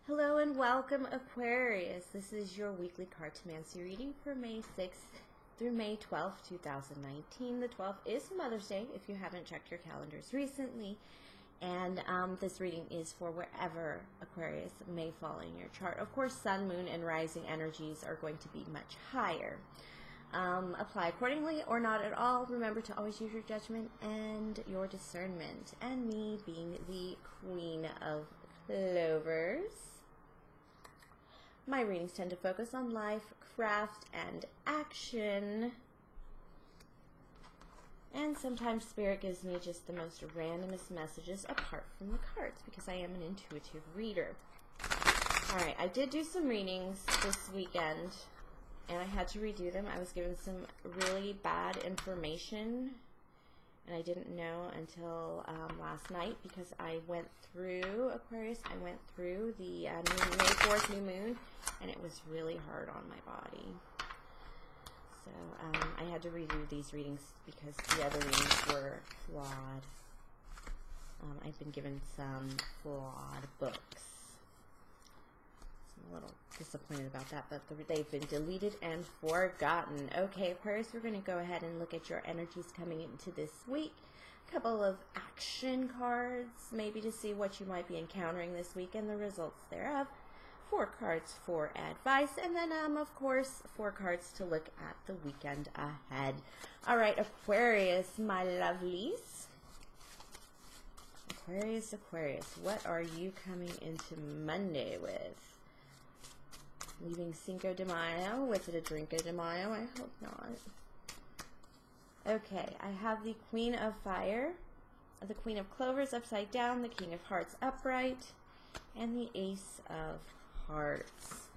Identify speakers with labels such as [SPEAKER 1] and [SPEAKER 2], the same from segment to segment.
[SPEAKER 1] Hello and welcome, Aquarius. This is your weekly Cartomancy reading for May 6th through May 12th, 2019. The 12th is Mother's Day if you haven't checked your calendars recently. And this reading is for wherever Aquarius may fall in your chart. Of course, Sun, Moon, and Rising energies are going to be much higher. Apply accordingly or not at all. Remember to always use your judgment and your discernment. And me being the Queen of Clovers, my readings tend to focus on life, craft, and action. And sometimes Spirit gives me just the most randomest messages apart from the cards because I am an intuitive reader. Alright, I did do some readings this weekend and I had to redo them. I was given some really bad information and I didn't know until last night because I went through Aquarius. I went through the May 4th new moon and it was really hard on my body. So I had to redo these readings because the other readings were flawed. I've been given some flawed books. So I'm a little disappointed about that, but they've been deleted and forgotten. Okay, Aquarius, we're going to go ahead and look at your energies coming into this week. A couple of action cards, maybe to see what you might be encountering this week and the results thereof. 4 cards for advice, and then, of course, 4 cards to look at the weekend ahead. All right, Aquarius, my lovelies. Aquarius, what are you coming into Monday with? Leaving Cinco de Mayo? Was it a Drinko de Mayo? I hope not. Okay, I have the Queen of Fire, the Queen of Clovers upside down, the King of Hearts upright, and the Ace of Hearts.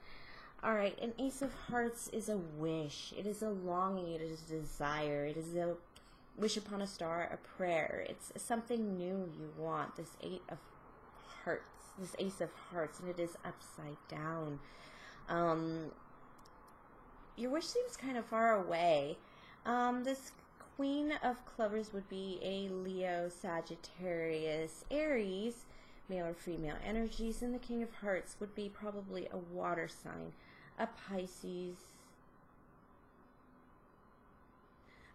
[SPEAKER 1] Alright, an Ace of Hearts is a wish. It is a longing. It is a desire. It is a wish upon a star, a prayer. It's something new you want. This Eight of Hearts, this Ace of Hearts, and it is upside down. Your wish seems kind of far away. This Queen of Clovers would be a Leo, Sagittarius, Aries, male or female energies, and the King of Hearts would be probably a water sign, a Pisces,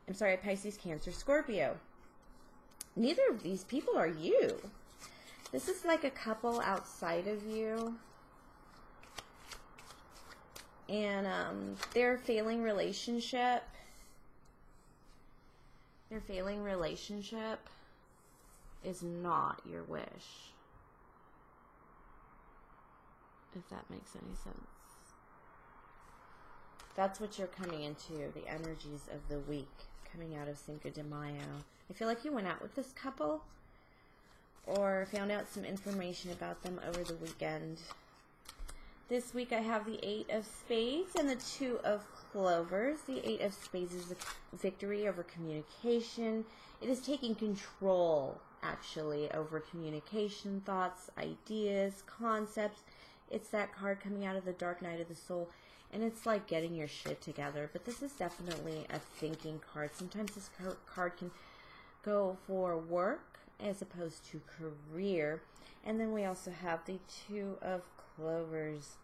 [SPEAKER 1] a Pisces, Cancer, Scorpio. Neither of these people are you. This is like a couple outside of you, and their failing relationship is not your wish. If that makes any sense. That's what you're coming into, the energies of the week, coming out of Cinco de Mayo. I feel like you went out with this couple or found out some information about them over the weekend. This week I have the 8 of Spades and the 2 of Clovers. The 8 of Spades is a victory over communication. It is taking control, actually, over communication, thoughts, ideas, concepts. It's that card coming out of the dark night of the soul, and it's like getting your shit together. But this is definitely a thinking card. Sometimes this card can go for work as opposed to career. And then we also have the 2 of Clovers.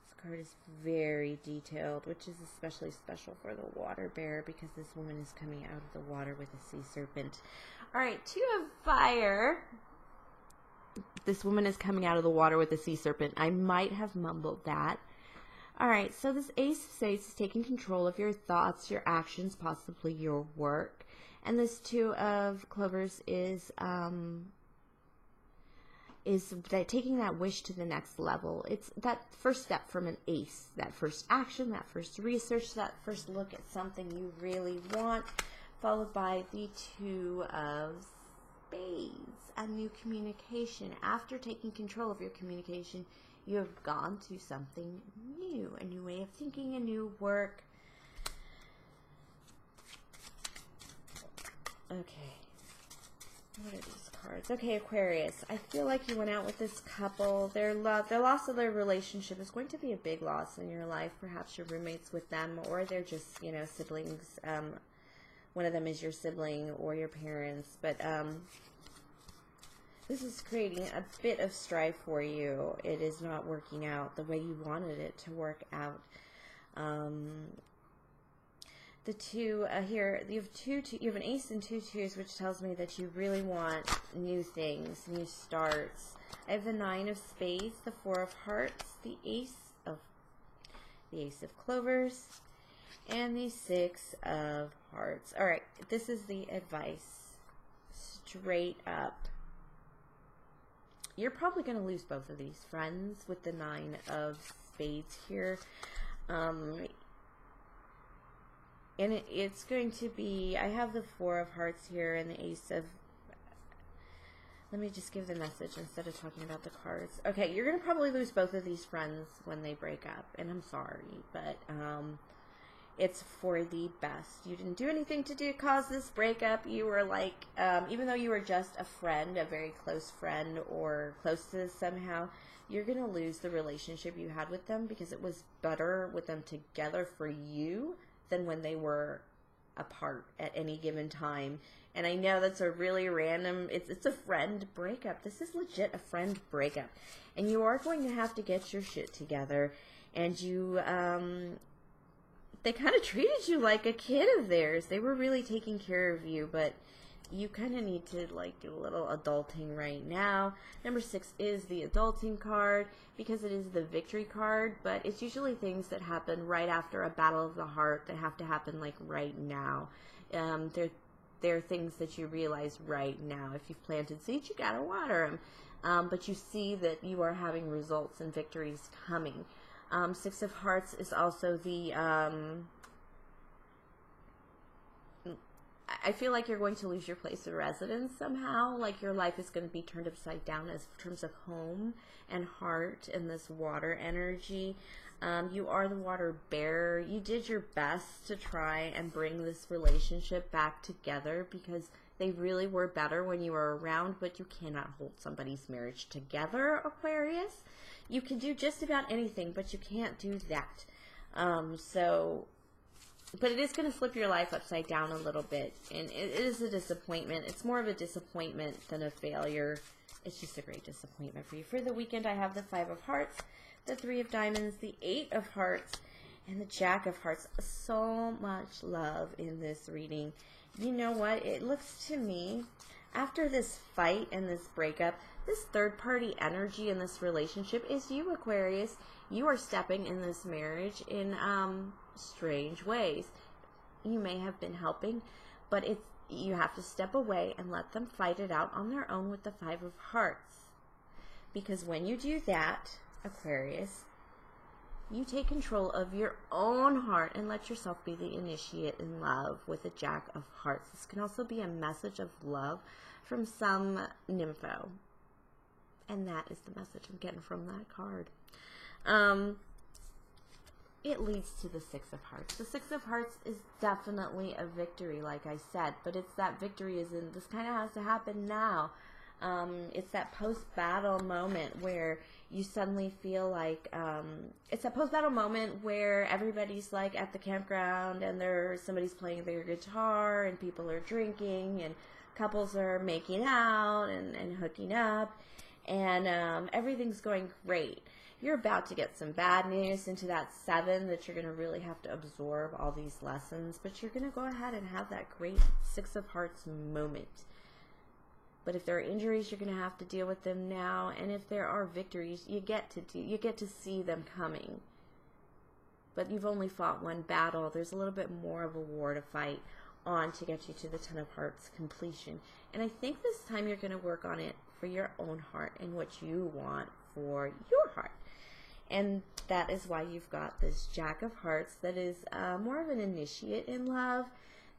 [SPEAKER 1] This card is very detailed, which is especially special for the water bearer because this woman is coming out of the water with a sea serpent. All right, 2 of Fire. This woman is coming out of the water with a sea serpent. I might have mumbled that. Alright, so this Ace of Spades is taking control of your thoughts, your actions, possibly your work. And this 2 of Clovers is taking that wish to the next level. It's that first step from an ace, that first action, that first research, that first look at something you really want, followed by the 2 of Spades, a new communication. After taking control of your communication, you have gone to something new, a new way of thinking, a new work. Okay, what are these cards? Okay, Aquarius, I feel like you went out with this couple. Their loss of their relationship is going to be a big loss in your life. Perhaps you're roommates with them, or they're just, siblings. One of them is your sibling or your parents, but This is creating a bit of strife for you. It is not working out the way you wanted it to work out. The two here, you have an ace and two twos, which tells me that you really want new things, new starts. I have the 9 of spades, the 4 of hearts, the ace of clovers, and the 6 of hearts. All right, this is the advice, straight up. You're probably going to lose both of these friends with the 9 of spades here. And it's going to be, I have the 4 of hearts here and the ace of, let me just give the message instead of talking about the cards. Okay, you're going to probably lose both of these friends when they break up, and I'm sorry, but it's for the best. You didn't do anything to cause this breakup. You were like, even though you were just a friend, a very close friend, or close to this somehow, you're going to lose the relationship you had with them because it was better with them together for you than when they were apart at any given time. And I know that's a really random, it's a friend breakup. This is legit a friend breakup. And you are going to have to get your shit together. And you, they kind of treated you like a kid of theirs. They were really taking care of you, but you kind of need to like do a little adulting right now. Number 6 is the adulting card because it is the victory card, but it's usually things that happen right after a battle of the heart that have to happen like right now. They're things that you realize right now. If you've planted seeds, you gotta water them. But you see that you are having results and victories coming. 6 of hearts is also the, I feel like you're going to lose your place of residence somehow. Like your life is going to be turned upside down as in terms of home and heart and this water energy. You are the water bearer. You did your best to try and bring this relationship back together because they really were better when you were around, but you cannot hold somebody's marriage together, Aquarius. You can do just about anything, but you can't do that. But it is going to flip your life upside down a little bit, and it is a disappointment. It's more of a disappointment than a failure. It's just a great disappointment for you. For the weekend, I have the 5 of hearts, the 3 of diamonds, the 8 of hearts, and the Jack of hearts. So much love in this reading. You know what? It looks to me, after this fight and this breakup, this third-party energy in this relationship is you, Aquarius. You are stepping in this marriage in strange ways. You may have been helping, but you have to step away and let them fight it out on their own with the 5 of hearts. Because when you do that, Aquarius, you take control of your own heart and let yourself be the initiate in love with the Jack of hearts. This can also be a message of love from some nympho. And that is the message I'm getting from that card. It leads to the 6 of hearts. The 6 of hearts is definitely a victory, like I said, but it's that victory is in, this kind of has to happen now. It's that post-battle moment where you suddenly feel like, it's that post-battle moment where everybody's like at the campground and somebody's playing their guitar and people are drinking and couples are making out and hooking up and everything's going great. You're about to get some bad news into that 7 that you're going to really have to absorb all these lessons, but you're going to go ahead and have that great 6 of hearts moment. But if there are injuries, you're going to have to deal with them now, and if there are victories, you get to see them coming. But you've only fought one battle. There's a little bit more of a war to fight on to get you to the 10 of hearts completion. And I think this time you're going to work on it for your own heart and what you want for your heart. And that is why you've got this Jack of hearts that is more of an initiate in love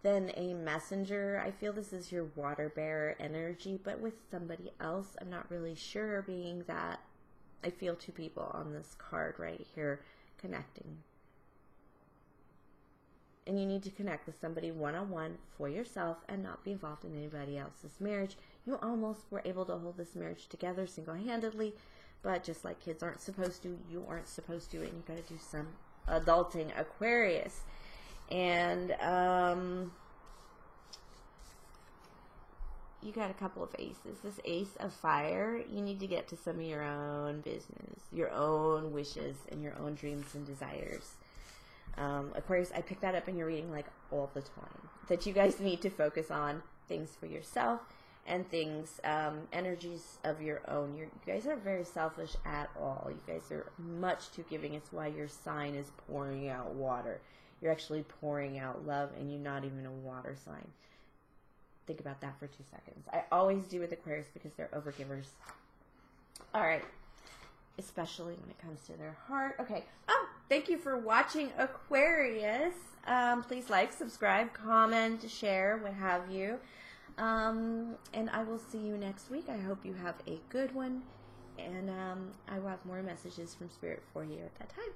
[SPEAKER 1] than a messenger. I feel this is your water bearer energy, but with somebody else. I'm not really sure, being that I feel 2 people on this card right here connecting. And you need to connect with somebody one-on-one for yourself and not be involved in anybody else's marriage. You almost were able to hold this marriage together single-handedly, but just like kids aren't supposed to, you aren't supposed to, and you got to do some adulting, Aquarius. And you got a couple of aces. This ace of fire, you need to get to some of your own business, your own wishes, and your own dreams and desires. Aquarius, I pick that up in your reading like all the time. That you guys need to focus on things for yourself and things, energies of your own. You guys are very selfish at all. You guys are much too giving. It's why your sign is pouring out water. You're actually pouring out love, and you're not even a water sign. Think about that for 2 seconds. I always do with Aquarius because they're overgivers. All right. Especially when it comes to their heart. Okay. Oh, thank you for watching, Aquarius. Please like, subscribe, comment, share, what have you. And I will see you next week. I hope you have a good one. And I will have more messages from Spirit for you at that time.